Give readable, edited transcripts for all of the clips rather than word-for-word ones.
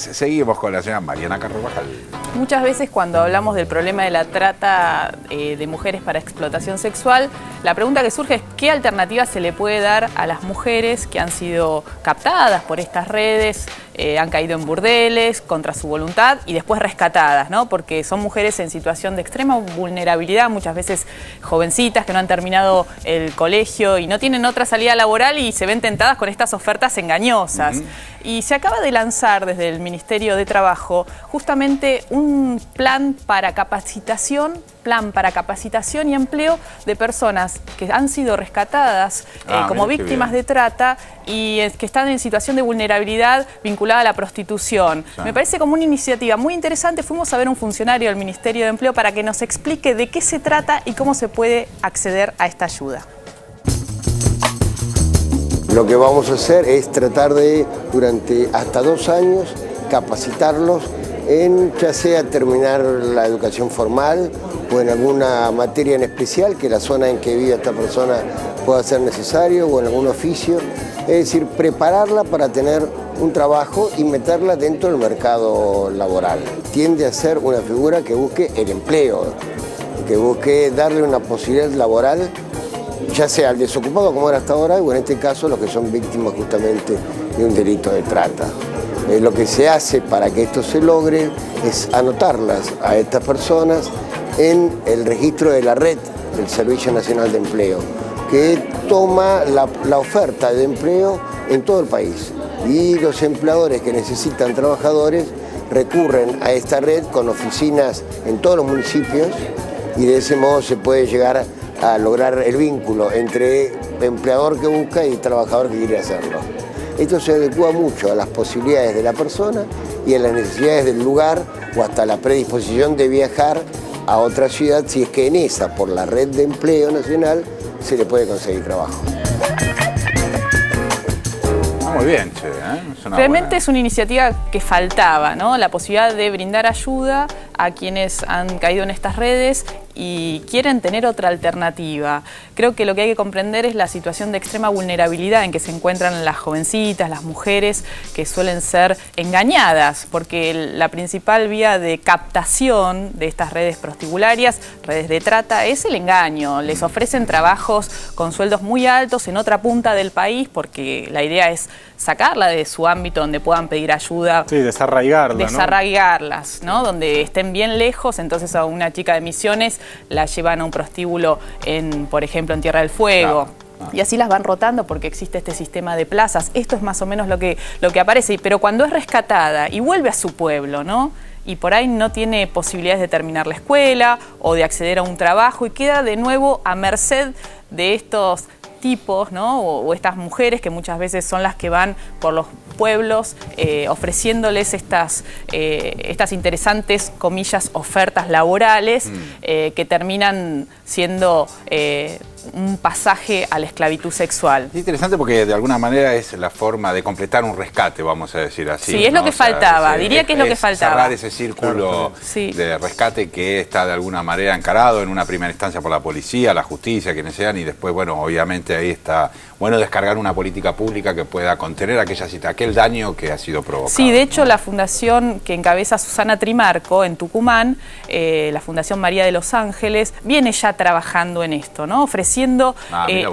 Seguimos con la señora Mariana Carvajal. Muchas veces cuando hablamos del problema de la trata de mujeres para explotación sexual, la pregunta que surge es ¿qué alternativa se le puede dar a las mujeres que han sido captadas por estas redes, han caído en burdeles contra su voluntad y después rescatadas, ¿no? Porque son mujeres en situación de extrema vulnerabilidad, muchas veces jovencitas que no han terminado el colegio y no tienen otra salida laboral y se ven tentadas con estas ofertas engañosas. Y se acaba de lanzar desde el Ministerio de Trabajo justamente un plan para capacitación y empleo de personas que han sido rescatadas como víctimas de trata y que están en situación de vulnerabilidad vinculada a la prostitución. Sí. Me parece como una iniciativa muy interesante. Fuimos a ver un funcionario del Ministerio de Empleo para que nos explique de qué se trata y cómo se puede acceder a esta ayuda. Lo que vamos a hacer es tratar de, durante hasta 2 años, capacitarlos en ya sea terminar la educación formal o en alguna materia en especial que la zona en que vive esta persona pueda ser necesario o en algún oficio. Es decir, prepararla para tener un trabajo y meterla dentro del mercado laboral. Tiende a ser una figura que busque el empleo, que busque darle una posibilidad laboral ya sea al desocupado como era hasta ahora, o en este caso los que son víctimas justamente de un delito de trata. Lo que se hace para que esto se logre es anotarlas a estas personas en el registro de la red del Servicio Nacional de Empleo, que toma la oferta de empleo en todo el país. Y los empleadores que necesitan trabajadores recurren a esta red con oficinas en todos los municipios y de ese modo se puede llegar a lograr el vínculo entre empleador que busca y trabajador que quiere hacerlo. Esto se adecua mucho a las posibilidades de la persona y a las necesidades del lugar o hasta la predisposición de viajar a otra ciudad si es que en esa, por la red de empleo nacional, se le puede conseguir trabajo. Muy bien, che, Realmente es una iniciativa que faltaba, ¿no? La posibilidad de brindar ayuda a quienes han caído en estas redes y quieren tener otra alternativa. Creo que lo que hay que comprender es la situación de extrema vulnerabilidad en que se encuentran las jovencitas, las mujeres que suelen ser engañadas, porque la principal vía de captación de estas redes prostibularias, redes de trata, es el engaño. Les ofrecen trabajos con sueldos muy altos en otra punta del país, porque la idea es sacarla de su ámbito donde puedan pedir ayuda. Sí, desarraigarlas, ¿no? Donde estén bien lejos, entonces a una chica de Misiones la llevan a un prostíbulo, por ejemplo, en Tierra del Fuego. Claro. Y así las van rotando porque existe este sistema de plazas. Esto es más o menos lo que aparece. Pero cuando es rescatada y vuelve a su pueblo, ¿no? Y por ahí no tiene posibilidades de terminar la escuela o de acceder a un trabajo y queda de nuevo a merced de estos tipos, ¿no? o estas mujeres que muchas veces son las que van por los pueblos ofreciéndoles estas interesantes, comillas, ofertas laborales que terminan siendo un pasaje a la esclavitud sexual. Es interesante porque de alguna manera es la forma de completar un rescate, vamos a decir así. Sí, es lo que faltaba, diría que es lo que faltaba. Cerrar ese círculo de rescate que está de alguna manera encarado en una primera instancia por la policía, la justicia, quienes sean, y después, bueno, obviamente ahí está bueno descargar una política pública que pueda contener aquel daño que ha sido provocado. Sí, de hecho, la fundación que encabeza Susana Trimarco en Tucumán, la Fundación María de los Ángeles, viene ya trabajando en esto, ¿no? Ofreciendo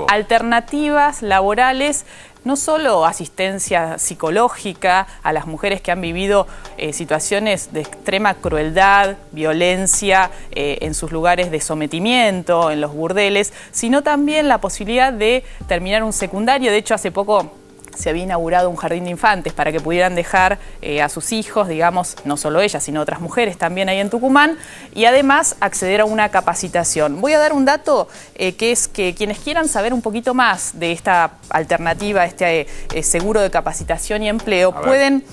alternativas laborales, no solo asistencia psicológica a las mujeres que han vivido situaciones de extrema crueldad, violencia en sus lugares de sometimiento, en los burdeles, sino también la posibilidad de terminar un secundario. De hecho, hace poco se había inaugurado un jardín de infantes para que pudieran dejar a sus hijos, digamos, no solo ellas, sino otras mujeres también ahí en Tucumán, y además acceder a una capacitación. Voy a dar un dato que es que quienes quieran saber un poquito más de esta alternativa, este seguro de capacitación y empleo, pueden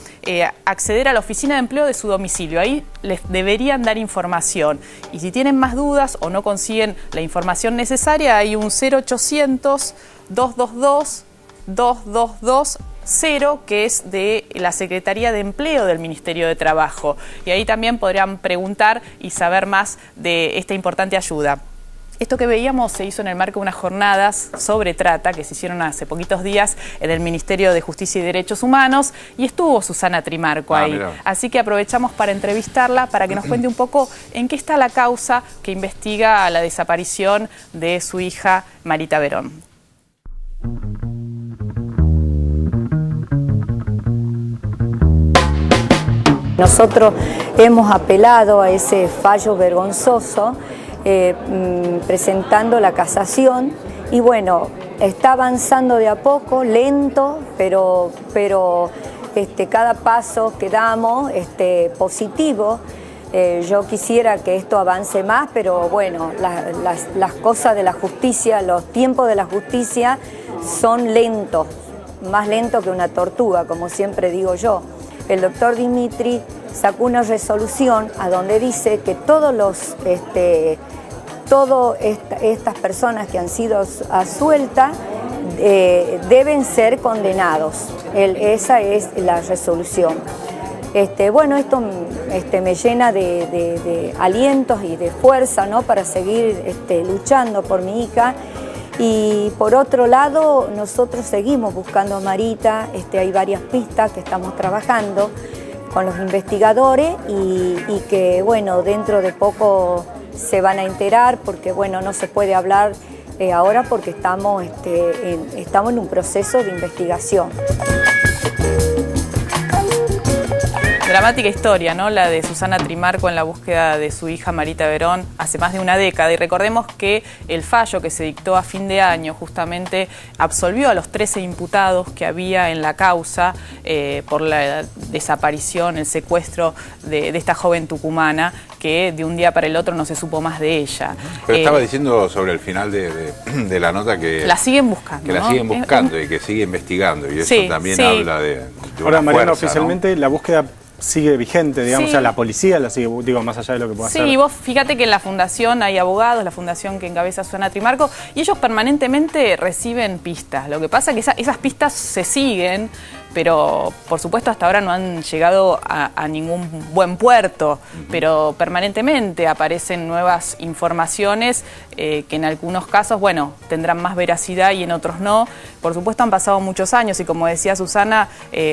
acceder a la oficina de empleo de su domicilio. Ahí les deberían dar información. Y si tienen más dudas o no consiguen la información necesaria, hay un 0800 222 2220, que es de la Secretaría de Empleo del Ministerio de Trabajo. Y ahí también podrán preguntar y saber más de esta importante ayuda. Esto que veíamos se hizo en el marco de unas jornadas sobre trata que se hicieron hace poquitos días en el Ministerio de Justicia y Derechos Humanos y estuvo Susana Trimarco ahí. Mirá. Así que aprovechamos para entrevistarla para que nos cuente un poco en qué está la causa que investiga la desaparición de su hija Marita Verón. Nosotros hemos apelado a ese fallo vergonzoso presentando la casación y bueno, está avanzando de a poco, lento, pero cada paso que damos positivo. Yo quisiera que esto avance más, pero bueno, las cosas de la justicia, los tiempos de la justicia son lentos, más lentos que una tortuga, como siempre digo yo. El doctor Dimitri sacó una resolución a donde dice que todas estas personas que han sido absueltas deben ser condenados. Esa es la resolución. Bueno, esto me llena de alientos y de fuerza, ¿no?, para seguir luchando por mi hija. Y por otro lado, nosotros seguimos buscando a Marita, hay varias pistas que estamos trabajando con los investigadores y que, bueno, dentro de poco se van a enterar porque, bueno, no se puede hablar ahora porque estamos en un proceso de investigación. Dramática historia, ¿no? La de Susana Trimarco en la búsqueda de su hija Marita Verón hace más de una década. Y recordemos que el fallo que se dictó a fin de año justamente absolvió a los 13 imputados que había en la causa por la desaparición, el secuestro de esta joven tucumana que de un día para el otro no se supo más de ella. Pero estaba diciendo sobre el final de la nota que la siguen buscando, que ¿no? la siguen buscando y que sigue investigando. Y eso sí, también sí. habla de Ahora, una Mariana, fuerza, oficialmente, ¿no?, la búsqueda sigue vigente, digamos, sí. O sea, la policía la sigue, digo, más allá de lo que pueda hacer. Sí, vos fíjate que en la fundación hay abogados, la fundación que encabeza Susana Trimarco, y ellos permanentemente reciben pistas. Lo que pasa es que esas pistas se siguen, pero por supuesto hasta ahora no han llegado a ningún buen puerto, pero permanentemente aparecen nuevas informaciones que en algunos casos, bueno, tendrán más veracidad y en otros no. Por supuesto han pasado muchos años y como decía Susana,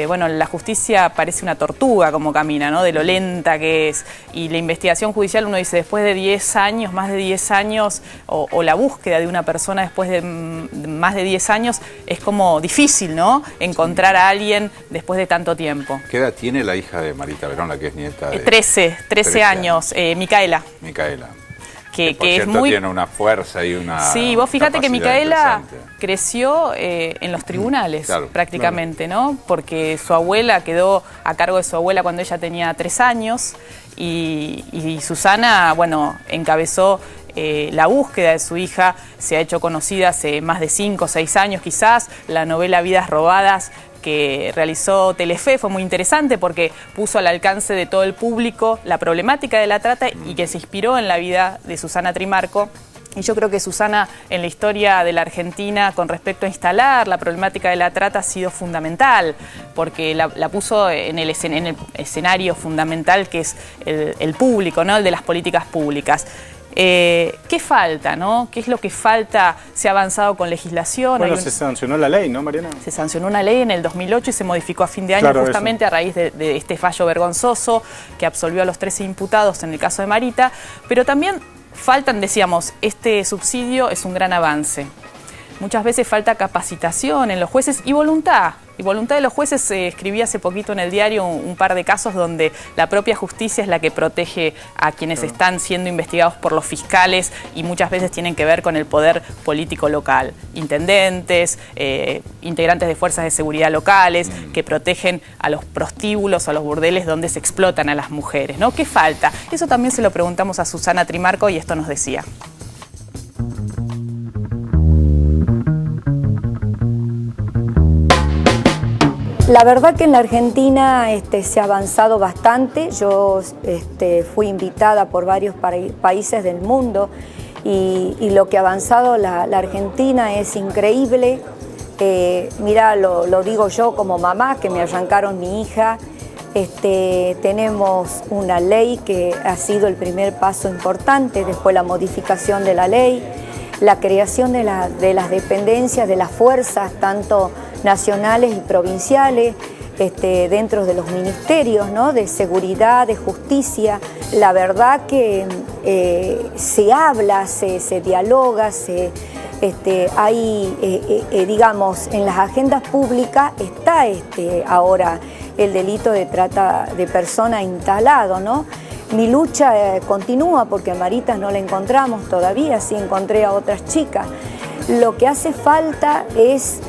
bueno, la justicia parece una tortuga como camina, ¿no?, de lo lenta que es. Y la investigación judicial, uno dice, después de 10 años, más de 10 años, o la búsqueda de una persona después de más de 10 años, es como difícil, ¿no?, encontrar a alguien después de tanto tiempo. ¿Qué edad tiene la hija de Marita Verón, la que es nieta de... 13 años, Micaela. Micaela. Que por cierto, es muy... tiene una fuerza y una... Sí, vos fíjate que Micaela creció en los tribunales, claro, prácticamente, ¿no? Porque su abuela quedó a cargo de su abuela cuando ella tenía 3 años y Susana, bueno, encabezó la búsqueda de su hija. Se ha hecho conocida hace más de 5 o 6 años quizás. La novela Vidas Robadas que realizó Telefe fue muy interesante porque puso al alcance de todo el público la problemática de la trata y que se inspiró en la vida de Susana Trimarco. Y yo creo que Susana, en la historia de la Argentina, con respecto a instalar la problemática de la trata, ha sido fundamental, porque la puso en el escenario fundamental que es el público, ¿no?, el de las políticas públicas. ¿Qué falta, no? ¿Qué es lo que falta? Se ha avanzado con legislación. Bueno, se sancionó la ley, ¿no, Mariana? Se sancionó una ley en el 2008 y se modificó a fin de año, claro, justamente a raíz de este fallo vergonzoso que absolvió a los 13 imputados en el caso de Marita. Pero también faltan, decíamos, este subsidio es un gran avance. Muchas veces falta capacitación en los jueces y voluntad. Y voluntad de los jueces. Escribí hace poquito en el diario un par de casos donde la propia justicia es la que protege a quienes están siendo investigados por los fiscales y muchas veces tienen que ver con el poder político local. Intendentes, integrantes de fuerzas de seguridad locales que protegen a los prostíbulos o a los burdeles donde se explotan a las mujeres, ¿no? ¿Qué falta? Eso también se lo preguntamos a Susana Trimarco y esto nos decía. La verdad que en la Argentina se ha avanzado bastante. Yo fui invitada por varios países del mundo y lo que ha avanzado la Argentina es increíble. Mira, lo digo yo como mamá, que me arrancaron mi hija. Tenemos una ley que ha sido el primer paso importante, después la modificación de la ley, la creación de las dependencias, de las fuerzas, tanto nacionales y provinciales, dentro de los ministerios, ¿no? De seguridad, de justicia. La verdad que se habla, se dialoga, hay, digamos, en las agendas públicas está ahora el delito de trata de personas instalado, ¿no? Mi lucha continúa porque a Marita no la encontramos todavía, sí encontré a otras chicas. Lo que hace falta es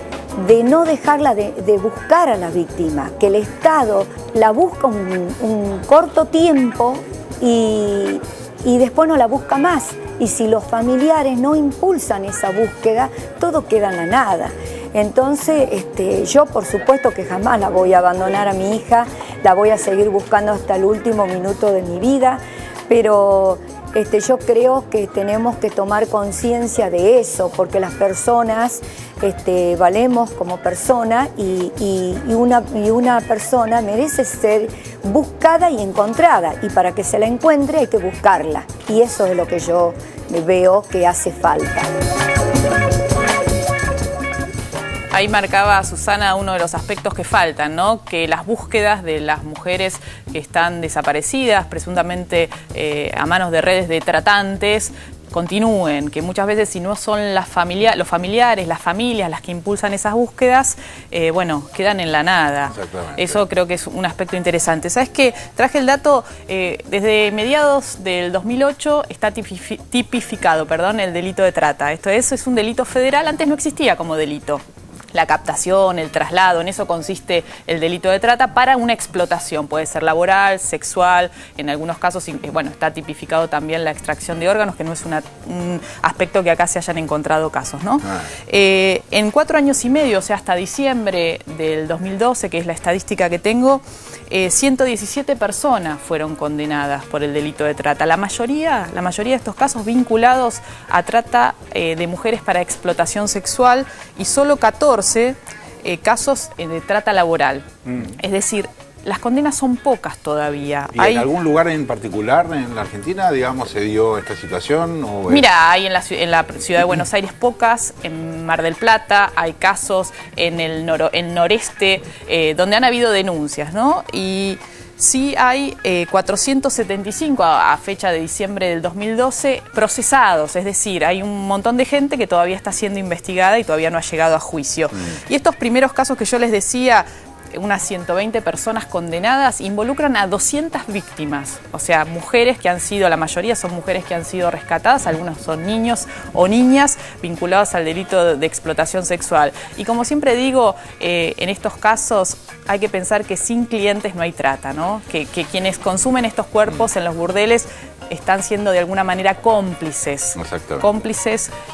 de no dejarla de buscar a la víctima, que el Estado la busca un corto tiempo y después no la busca más. Y si los familiares no impulsan esa búsqueda, todo queda en la nada. Entonces, yo por supuesto que jamás la voy a abandonar a mi hija, la voy a seguir buscando hasta el último minuto de mi vida, pero yo creo que tenemos que tomar conciencia de eso, porque las personas valemos como personas y una persona merece ser buscada y encontrada, y para que se la encuentre hay que buscarla, y eso es lo que yo veo que hace falta. Ahí marcaba Susana uno de los aspectos que faltan, ¿no? Que las búsquedas de las mujeres que están desaparecidas, presuntamente a manos de redes de tratantes, continúen, que muchas veces si no son los familiares, las familias las que impulsan esas búsquedas, bueno, quedan en la nada. Eso creo que es un aspecto interesante. ¿Sabes qué? Traje el dato, desde mediados del 2008 está tipificado, el delito de trata. Esto es un delito federal, antes no existía como delito. La captación, el traslado, en eso consiste el delito de trata para una explotación, puede ser laboral, sexual, en algunos casos, bueno, está tipificado también la extracción de órganos, que no es un aspecto que acá se hayan encontrado casos, ¿no? En 4 años y medio, o sea, hasta diciembre del 2012, que es la estadística que tengo, 117 personas fueron condenadas por el delito de trata. La mayoría de estos casos vinculados a trata de mujeres para explotación sexual y solo 14 casos de trata laboral. Es decir, las condenas son pocas todavía. ¿Y en algún lugar en particular en la Argentina, digamos, se dio esta situación? Mira, hay en la ciudad de Buenos Aires pocas, en Mar del Plata hay casos, en el noreste, donde han habido denuncias, ¿no? Y sí hay 475 a fecha de diciembre del 2012 procesados, es decir, hay un montón de gente que todavía está siendo investigada y todavía no ha llegado a juicio. Y estos primeros casos que yo les decía, unas 120 personas condenadas, involucran a 200 víctimas, o sea, mujeres que han sido, la mayoría son mujeres que han sido rescatadas, algunos son niños o niñas vinculados al delito de explotación sexual. Y como siempre digo, en estos casos hay que pensar que sin clientes no hay trata, ¿no? Que quienes consumen estos cuerpos en los burdeles están siendo de alguna manera cómplices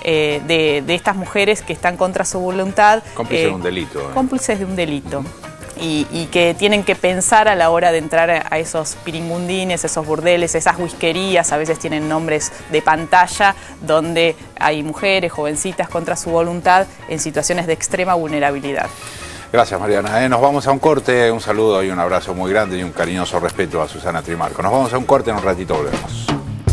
de estas mujeres que están contra su voluntad. Cómplices de un delito. Cómplices de un delito. Y que tienen que pensar a la hora de entrar a esos piringundines, esos burdeles, esas whiskerías, a veces tienen nombres de pantalla, donde hay mujeres, jovencitas contra su voluntad en situaciones de extrema vulnerabilidad. Gracias, Mariana. Nos vamos a un corte, un saludo y un abrazo muy grande y un cariñoso respeto a Susana Trimarco. Nos vamos a un corte, en un ratito volvemos.